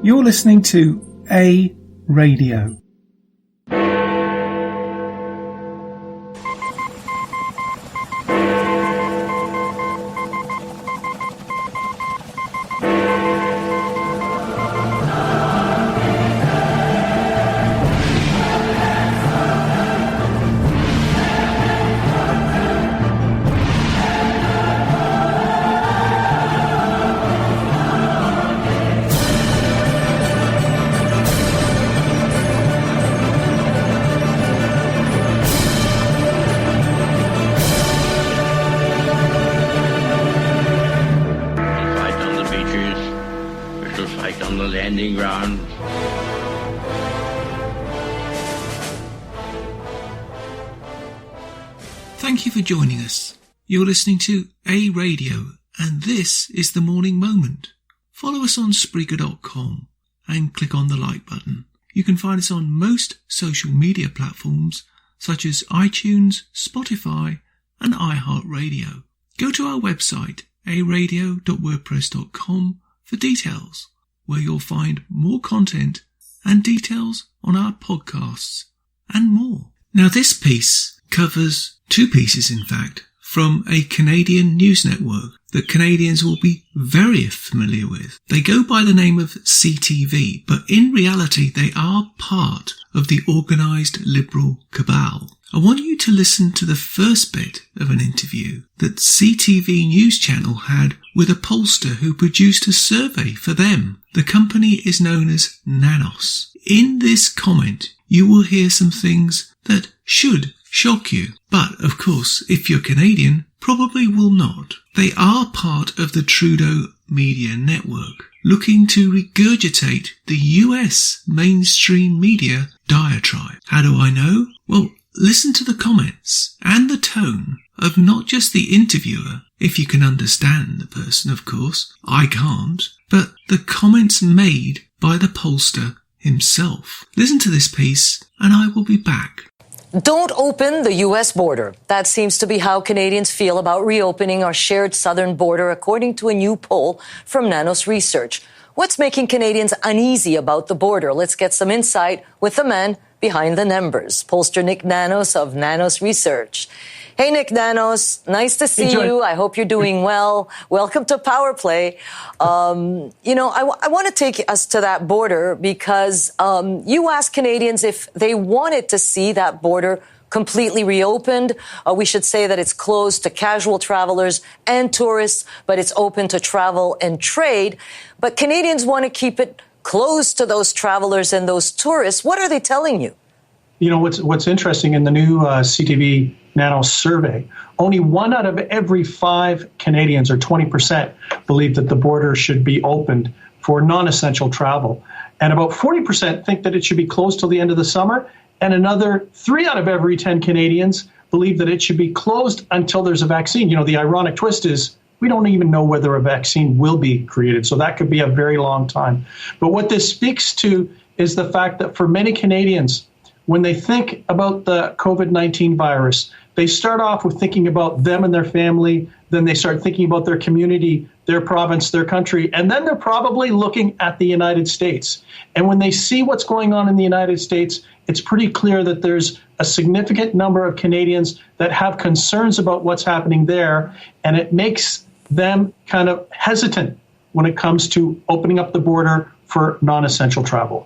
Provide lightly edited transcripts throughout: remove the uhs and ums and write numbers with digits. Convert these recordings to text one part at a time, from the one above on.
You're listening to A Radio. Thank you for joining us. You're listening to A Radio, and this is The Morning Moment. Follow us on Spreaker.com and click on the like button. You can find us on most social media platforms such as iTunes, Spotify and iHeartRadio. Go to our website, aradio.wordpress.com, for details, where you'll find more content and details on our podcasts and more. Now this piece covers two pieces, in fact, from a Canadian news network that Canadians will be very familiar with. They go by the name of CTV, but in reality they are part of the organised Liberal cabal. I want you to listen to the first bit of an interview that CTV News Channel had with a pollster who produced a survey for them. The company is known as Nanos. In this comment, you will hear some things that should shock you, but of course, if you're Canadian, probably will not. They are part of the Trudeau media network, looking to regurgitate the US mainstream media diatribe. How do I know? Well, listen to the comments and the tone of not just the interviewer, if you can understand the person, of course. I can't. But the comments made by the pollster himself. Listen to this piece and I will be back. Don't open the U.S. border. That seems to be how Canadians feel about reopening our shared southern border, according to a new poll from Nanos Research. What's making Canadians uneasy about the border? Let's get some insight with the man behind the numbers, pollster Nick Nanos of Nanos Research. Hey, Nick Nanos, nice to see you. I hope you're doing well. Welcome to Power Play. I want to take us to that border because you asked Canadians if they wanted to see that border completely reopened. We should say that it's closed to casual travelers and tourists, but it's open to travel and trade. But Canadians want to keep it closed to those travelers and those tourists. What are they telling you? You know, what's interesting in the new CTV Nanos survey, only 1 out of every 5 Canadians, or 20%, believe that the border should be opened for non-essential travel. And about 40% think that it should be closed till the end of the summer. And another 3 out of every 10 Canadians believe that it should be closed until there's a vaccine. You know, the ironic twist is we don't even know whether a vaccine will be created. So that could be a very long time. But what this speaks to is the fact that for many Canadians, when they think about the COVID-19 virus, they start off with thinking about them and their family, then they start thinking about their community, their province, their country, and then they're probably looking at the United States. And when they see what's going on in the United States, it's pretty clear that there's a significant number of Canadians that have concerns about what's happening there, and it makes them kind of hesitant when it comes to opening up the border for non-essential travel.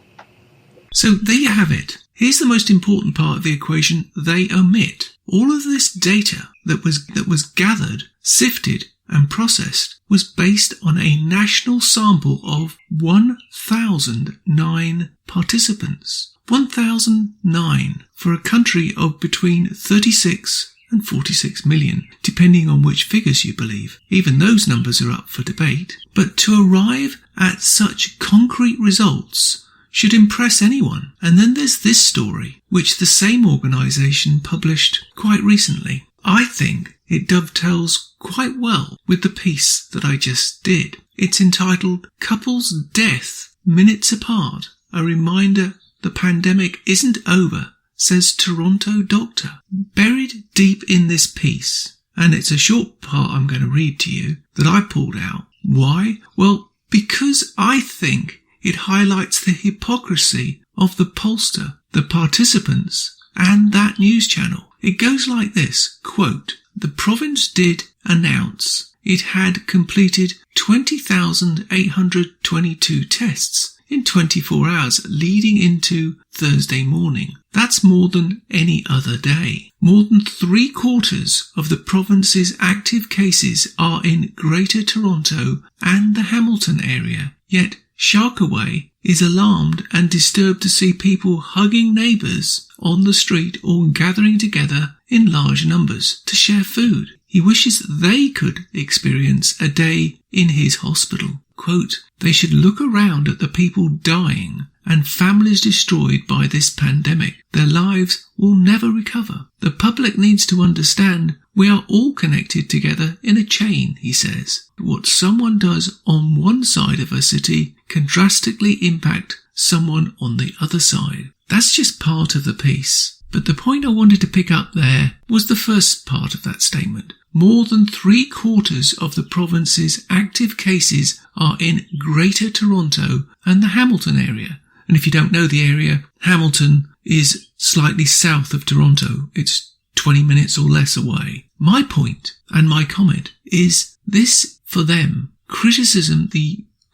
So there you have it. Here's the most important part of the equation they omit. All of this data that was gathered, sifted and processed was based on a national sample of 1,009 participants. 1,009 for a country of between 36 and 46 million, depending on which figures you believe. Even those numbers are up for debate. But to arrive at such concrete results should impress anyone. And then there's this story, which the same organisation published quite recently. I think it dovetails quite well with the piece that I just did. It's entitled Couple's Death Minutes Apart, a reminder the pandemic isn't over, says Toronto doctor. Buried deep in this piece, and it's a short part I'm going to read to you that I pulled out. Why? Well, because I think it highlights the hypocrisy of the pollster, the participants, and that news channel. It goes like this, quote, "The province did announce it had completed 20,822 tests in 24 hours leading into Thursday morning. That's more than any other day. More than 3/4 of the province's active cases are in Greater Toronto and the Hamilton area. Yet Sharkaway is alarmed and disturbed to see people hugging neighbours on the street or gathering together in large numbers to share food. He wishes they could experience a day in his hospital. Quote, "They should look around at the people dying and families destroyed by this pandemic. Their lives will never recover. The public needs to understand we are all connected together in a chain," he says. "What someone does on one side of a city can drastically impact someone on the other side." That's just part of the piece. But the point I wanted to pick up there was the first part of that statement. More than 3/4 of the province's active cases are in Greater Toronto and the Hamilton area. And if you don't know the area, Hamilton is slightly south of Toronto. It's 20 minutes or less away. My point and my comment is this for them. Criticism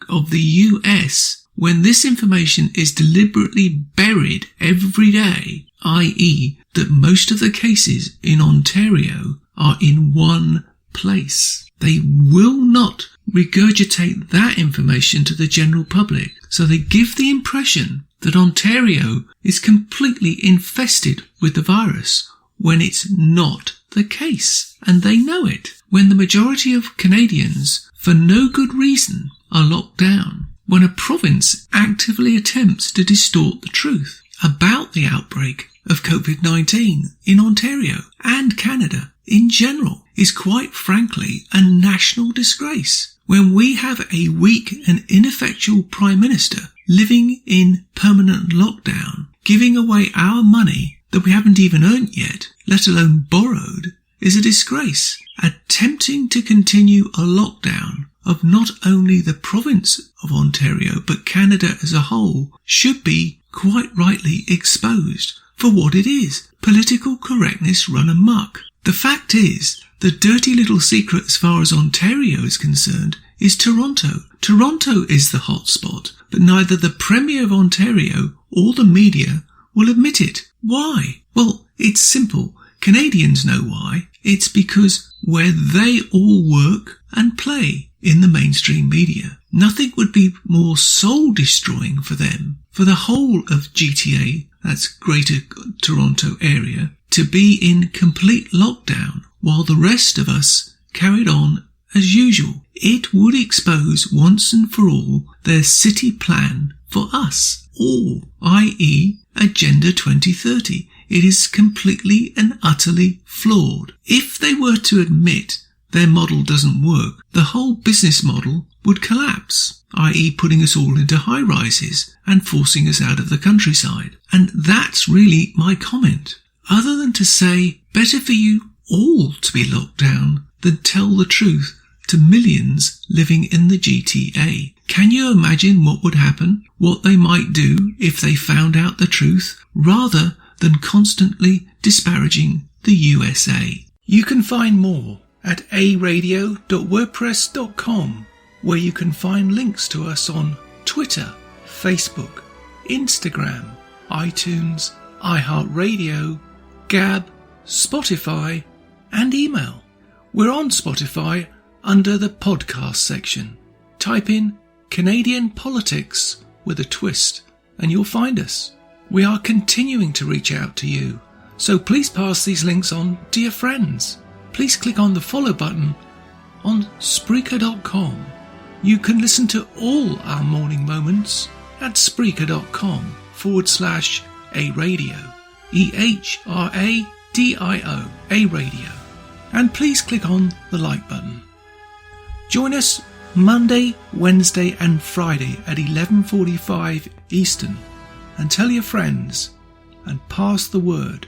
of the US when this information is deliberately buried every day, i.e. that most of the cases in Ontario are in one place. They will not regurgitate that information to the general public, so they give the impression that Ontario is completely infested with the virus when it's not the case, and they know it. When the majority of Canadians, for no good reason, are locked down, when a province actively attempts to distort the truth about the outbreak of COVID-19 in Ontario and Canada in general, is quite frankly a national disgrace. When we have a weak and ineffectual Prime Minister living in permanent lockdown, giving away our money that we haven't even earned yet, let alone borrowed, is a disgrace. Attempting to continue a lockdown of not only the province of Ontario but Canada as a whole should be quite rightly exposed for what it is. Political correctness run amok. The fact is, the dirty little secret as far as Ontario is concerned is Toronto. Toronto is the hot spot, but neither the Premier of Ontario or the media will admit it. Why? Well, it's simple. Canadians know why. It's because where they all work and play in the mainstream media. Nothing would be more soul-destroying for them, for the whole of GTA, that's Greater Toronto area, to be in complete lockdown while the rest of us carried on as usual. It would expose once and for all their city plan for us all, i.e. Agenda 2030. It is completely and utterly flawed. If they were to admit their model doesn't work, the whole business model would collapse, i.e. putting us all into high-rises and forcing us out of the countryside. And that's really my comment. Other than to say, better for you all to be locked down than tell the truth to millions living in the GTA. Can you imagine what would happen? What they might do if they found out the truth, rather than constantly disparaging the USA? You can find more at aradio.wordpress.com, where you can find links to us on Twitter, Facebook, Instagram, iTunes, iHeartRadio, Gab, Spotify, and email. We're on Spotify under the podcast section. Type in Canadian Politics with a twist and you'll find us. We are continuing to reach out to you, so please pass these links on to your friends. Please click on the follow button on Spreaker.com. You can listen to all our morning moments at Spreaker.com/A-Radio. EHRADIO, A-Radio. And please click on the like button. Join us Monday, Wednesday and Friday at 11:45 Eastern, and tell your friends and pass the word.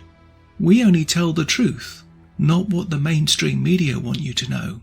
We only tell the truth, not what the mainstream media want you to know.